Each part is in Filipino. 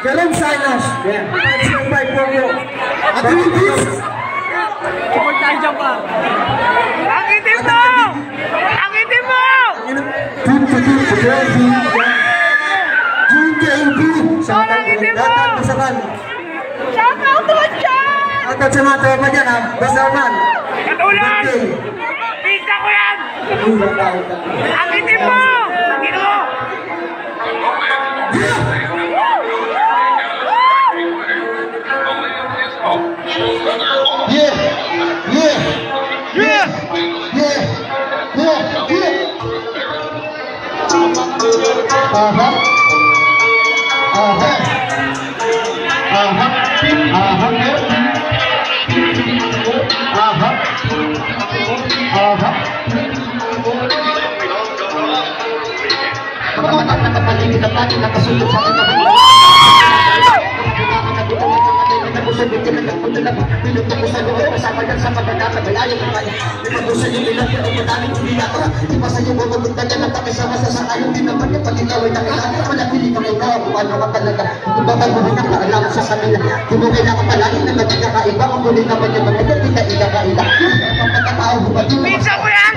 Jerome Silas. Yan. Stand by po mo. At Wilkins. Support tayo dyan pa. Ang itim mo! Ang itim mo! Team to team to Jerome. GKB. Ang itim mo! Shout out to the chat! At sa mga tropa dyan ha. Basta naman. Katulan! Pizza ko yan! Ang itim mo! Ang itim mo! Yeah, yeah, yeah, yeah, yeah, yeah. Pizza ko yan!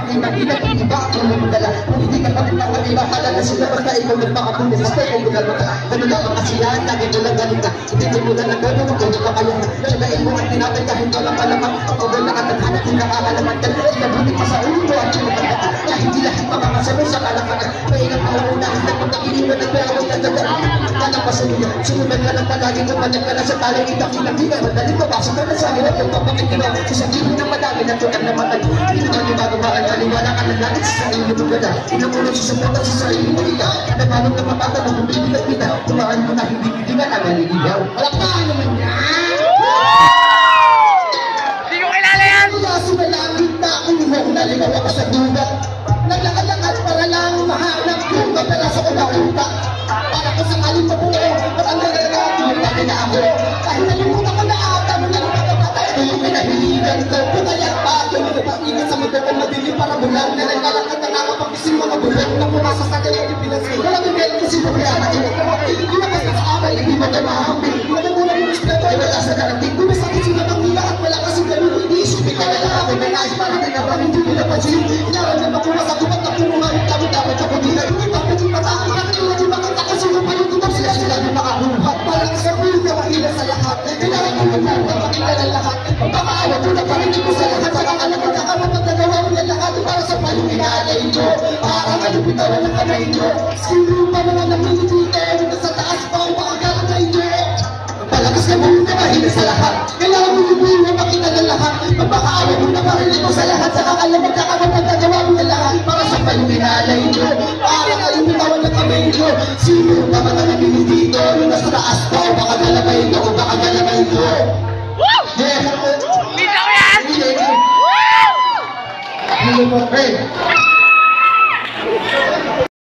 Sumunod ka lang palagi kung manyan ka na sa tali, itang kinagbigan, madali papasok ka na sa hirap yung papakikinaw. Sasabihin ng madami na tuwan na matay, hindi naman yung babagaan, aliwala ka ng langit sa sarili mo ganda. Inamunod susuporta sa sarili mo ikaw, namanong na mapata ng bumibig at bitaw, tumaan mo na hindi bilingan ang naliligaw. Palakpakan naman yan! Hindi ko kilala yan! Kaya sumalangit na ako, naligaw ako sa dugat. Naglakad-lakad para lang mahanap yung kaperaso ko na uta. Para ko sakaling mabuo, matanggal na nagkakita na ako. Kahit nalimutan ko na ata mo na nakakapatay, ito yung pinahiligan ko. Kaya pa, yung nagpapaingat sa magdapang madilim para bulang. Na naglalakad na nakapag-ising mga bulang na pumasa sa kanya yung pinansin. Walang bibel ko sino kaya na ino. Ilabas na sa amal, hindi mo na mahampi. Wala yung respeto ay wala sa daranting. Bumasakit sila ng nila at wala kasi ganun. Hindi isipin ka na lang ako na nais para tinapang hindi nila pansin. Nararamdaman ko masagupat na pumungan. Dapat ako din ay hindi tapos yung patahan. Nakatulad yung makita ko sino pa yung tutang sila sila yung makahuhat. Parang sa piling na mahila sa lahat. Kailangan ko maglang na makita ng lahat. Pagkakaawa ko na parinig ko sa lahat. Saka ka lang magkakamapag na gawa mo yung lahat. Para sa palong inaalay nyo. Parang ano bitawan ng kamay nyo. Sino pa mga namimilito. Nasa taas pa ang pakagalang nyo. Palakas ka muna mahila sa lahat. Kailangan mo yung na makita ng lahat. Pagkakaawa ko na parinig ko sa lahat. Saka ka lang magkakamapag na gawa mo yung lahat. Para sa palong inaalay nyo. Parang ano bitawan ng kamay nyo. Sino pa mga namimilito. Nasa taas pa o baka galamay nyo. O baka galamay nyo. Pizza ko yan! Hindi mo,